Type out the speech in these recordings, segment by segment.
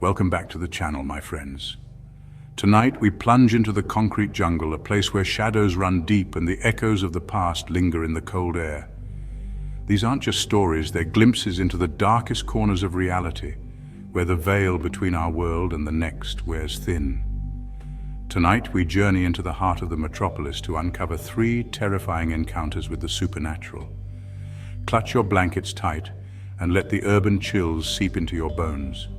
Welcome back to the channel, my friends. Tonight we plunge into the concrete jungle, a place where shadows run deep and the echoes of the past linger in the cold air. These aren't just stories, they're glimpses into the darkest corners of reality, where the veil between our world and the next wears thin. Tonight we journey into the heart of the metropolis to uncover 3 terrifying encounters with the supernatural. Clutch your blankets tight and let the urban chills seep into your bones.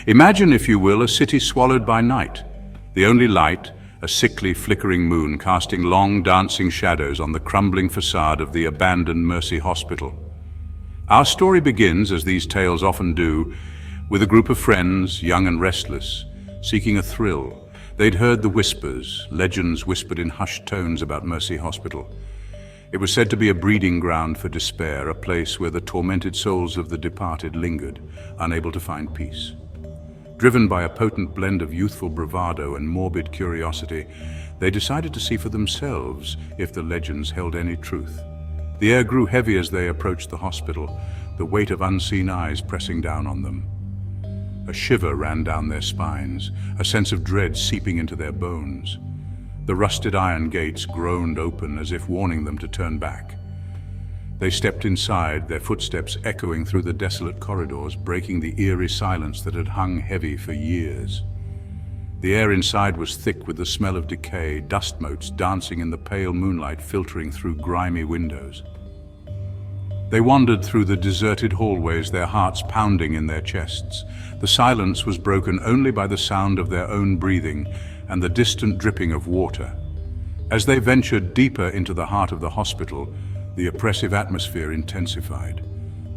Imagine, if you will, a city swallowed by night. The only light, a sickly, flickering moon casting long, dancing shadows on the crumbling facade of the abandoned Mercy Hospital. Our story begins, as these tales often do, with a group of friends, young and restless, seeking a thrill. They'd heard the whispers, legends whispered in hushed tones about Mercy Hospital. It was said to be a breeding ground for despair, a place where the tormented souls of the departed lingered, unable to find peace. Driven by a potent blend of youthful bravado and morbid curiosity, they decided to see for themselves if the legends held any truth. The air grew heavy as they approached the hospital, the weight of unseen eyes pressing down on them. A shiver ran down their spines, a sense of dread seeping into their bones. The rusted iron gates groaned open as if warning them to turn back. They stepped inside, their footsteps echoing through the desolate corridors, breaking the eerie silence that had hung heavy for years. The air inside was thick with the smell of decay, dust motes dancing in the pale moonlight filtering through grimy windows. They wandered through the deserted hallways, their hearts pounding in their chests. The silence was broken only by the sound of their own breathing and the distant dripping of water. As they ventured deeper into the heart of the hospital, the oppressive atmosphere intensified.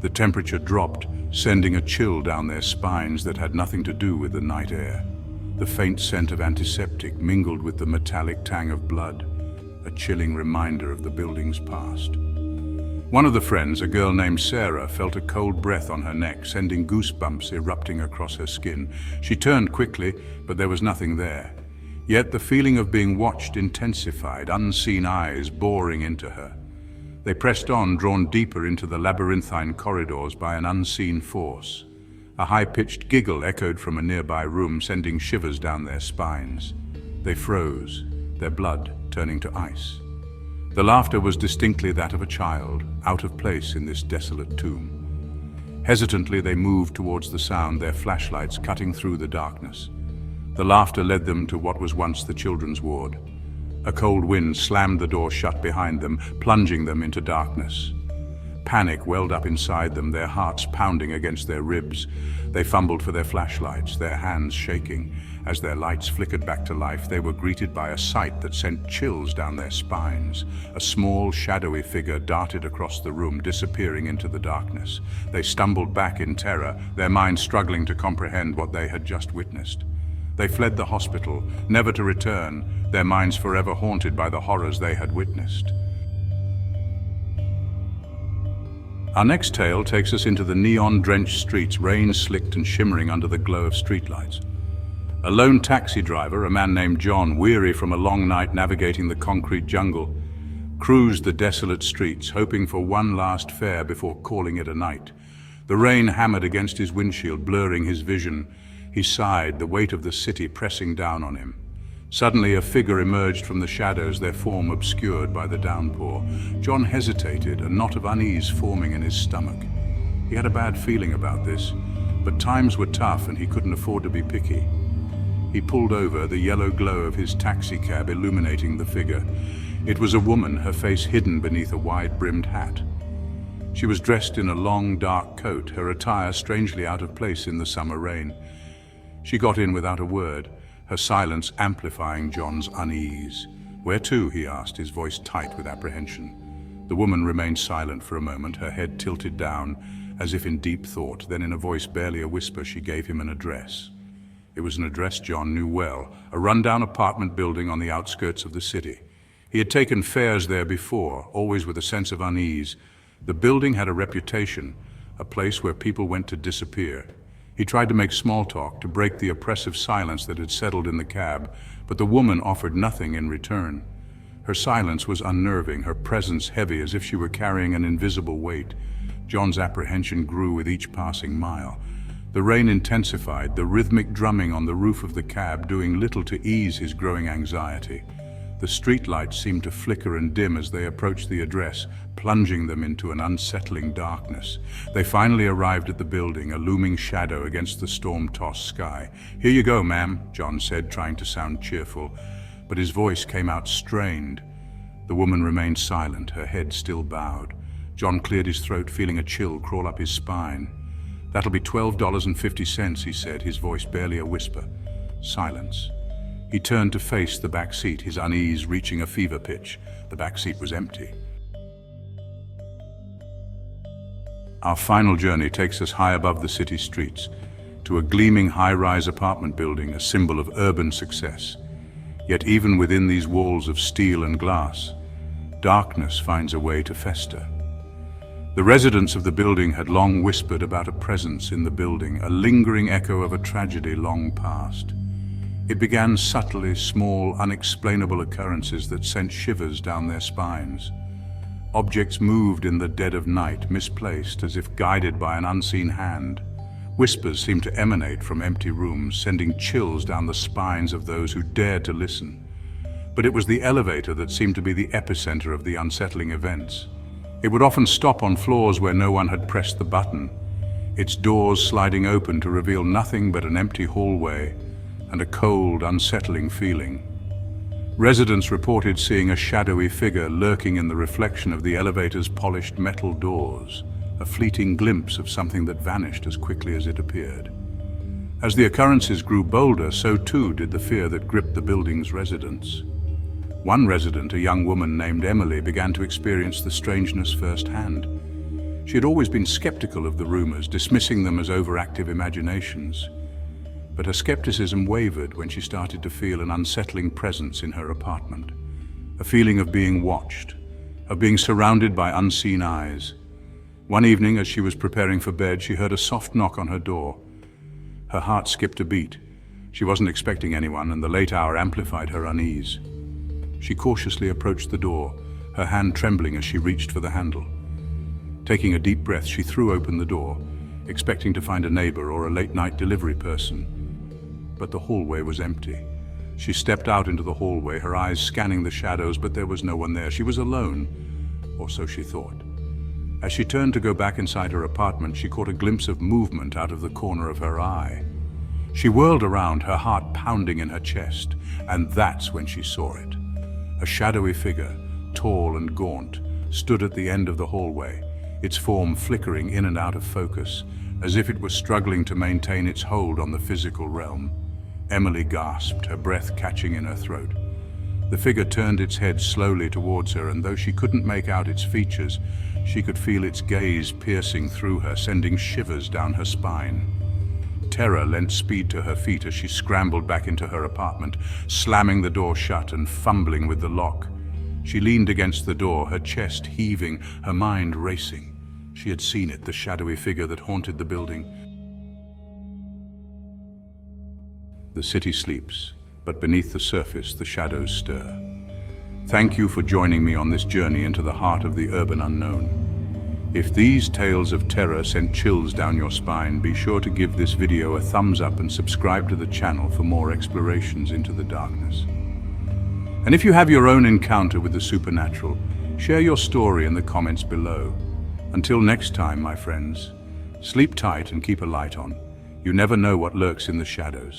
The temperature dropped, sending a chill down their spines that had nothing to do with the night air. The faint scent of antiseptic mingled with the metallic tang of blood, a chilling reminder of the building's past. One of the friends, a girl named Sarah, felt a cold breath on her neck, sending goosebumps erupting across her skin. She turned quickly, but there was nothing there. Yet the feeling of being watched intensified, unseen eyes boring into her. They pressed on, drawn deeper into the labyrinthine corridors by an unseen force. A high-pitched giggle echoed from a nearby room, sending shivers down their spines. They froze, their blood turning to ice. The laughter was distinctly that of a child, out of place in this desolate tomb. Hesitantly they moved towards the sound, their flashlights cutting through the darkness. The laughter led them to what was once the children's ward. A cold wind slammed the door shut behind them, plunging them into darkness. Panic welled up inside them, their hearts pounding against their ribs. They fumbled for their flashlights, their hands shaking. As their lights flickered back to life, they were greeted by a sight that sent chills down their spines. A small, shadowy figure darted across the room, disappearing into the darkness. They stumbled back in terror, their minds struggling to comprehend what they had just witnessed. They fled the hospital, never to return, their minds forever haunted by the horrors they had witnessed. Our next tale takes us into the neon-drenched streets, rain slicked and shimmering under the glow of streetlights. A lone taxi driver, a man named John, weary from a long night navigating the concrete jungle, cruised the desolate streets, hoping for one last fare before calling it a night. The rain hammered against his windshield, blurring his vision. He sighed, the weight of the city pressing down on him. Suddenly, a figure emerged from the shadows, their form obscured by the downpour. John hesitated, a knot of unease forming in his stomach. He had a bad feeling about this, but times were tough and he couldn't afford to be picky. He pulled over, the yellow glow of his taxicab illuminating the figure. It was a woman, her face hidden beneath a wide-brimmed hat. She was dressed in a long, dark coat, her attire strangely out of place in the summer rain. She got in without a word, her silence amplifying John's unease. "Where to?" he asked, his voice tight with apprehension. The woman remained silent for a moment, her head tilted down, as if in deep thought. Then in a voice barely a whisper, she gave him an address. It was an address John knew well, a rundown apartment building on the outskirts of the city. He had taken fares there before, always with a sense of unease. The building had a reputation, a place where people went to disappear. He tried to make small talk, to break the oppressive silence that had settled in the cab, but the woman offered nothing in return. Her silence was unnerving, her presence heavy as if she were carrying an invisible weight. John's apprehension grew with each passing mile. The rain intensified, the rhythmic drumming on the roof of the cab doing little to ease his growing anxiety. The streetlights seemed to flicker and dim as they approached the address, plunging them into an unsettling darkness. They finally arrived at the building, a looming shadow against the storm-tossed sky. "Here you go, ma'am," John said, trying to sound cheerful, but his voice came out strained. The woman remained silent, her head still bowed. John cleared his throat, feeling a chill crawl up his spine. "That'll be $12.50, he said, his voice barely a whisper. Silence. He turned to face the back seat, his unease reaching a fever pitch. The back seat was empty. Our final journey takes us high above the city streets, to a gleaming high-rise apartment building, a symbol of urban success. Yet even within these walls of steel and glass, darkness finds a way to fester. The residents of the building had long whispered about a presence in the building, a lingering echo of a tragedy long past. It began subtly, small, unexplainable occurrences that sent shivers down their spines. Objects moved in the dead of night, misplaced, as if guided by an unseen hand. Whispers seemed to emanate from empty rooms, sending chills down the spines of those who dared to listen. But it was the elevator that seemed to be the epicenter of the unsettling events. It would often stop on floors where no one had pressed the button, its doors sliding open to reveal nothing but an empty hallway and a cold, unsettling feeling. Residents reported seeing a shadowy figure lurking in the reflection of the elevator's polished metal doors, a fleeting glimpse of something that vanished as quickly as it appeared. As the occurrences grew bolder, so too did the fear that gripped the building's residents. One resident, a young woman named Emily, began to experience the strangeness firsthand. She had always been skeptical of the rumors, dismissing them as overactive imaginations. But her skepticism wavered when she started to feel an unsettling presence in her apartment, a feeling of being watched, of being surrounded by unseen eyes. One evening, as she was preparing for bed, she heard a soft knock on her door. Her heart skipped a beat. She wasn't expecting anyone, and the late hour amplified her unease. She cautiously approached the door, her hand trembling as she reached for the handle. Taking a deep breath, she threw open the door, expecting to find a neighbor or a late-night delivery person. But the hallway was empty. She stepped out into the hallway, her eyes scanning the shadows, but there was no one there. She was alone, or so she thought. As she turned to go back inside her apartment, she caught a glimpse of movement out of the corner of her eye. She whirled around, her heart pounding in her chest, and that's when she saw it. A shadowy figure, tall and gaunt, stood at the end of the hallway, its form flickering in and out of focus, as if it was struggling to maintain its hold on the physical realm. Emily gasped, her breath catching in her throat. The figure turned its head slowly towards her, and though she couldn't make out its features, she could feel its gaze piercing through her, sending shivers down her spine. Terror lent speed to her feet as she scrambled back into her apartment, slamming the door shut and fumbling with the lock. She leaned against the door, her chest heaving, her mind racing. She had seen it, the shadowy figure that haunted the building. The city sleeps, but beneath the surface the shadows stir. Thank you for joining me on this journey into the heart of the urban unknown. If these tales of terror sent chills down your spine, be sure to give this video a thumbs up and subscribe to the channel for more explorations into the darkness. And if you have your own encounter with the supernatural, share your story in the comments below. Until next time, my friends, sleep tight and keep a light on. You never know what lurks in the shadows.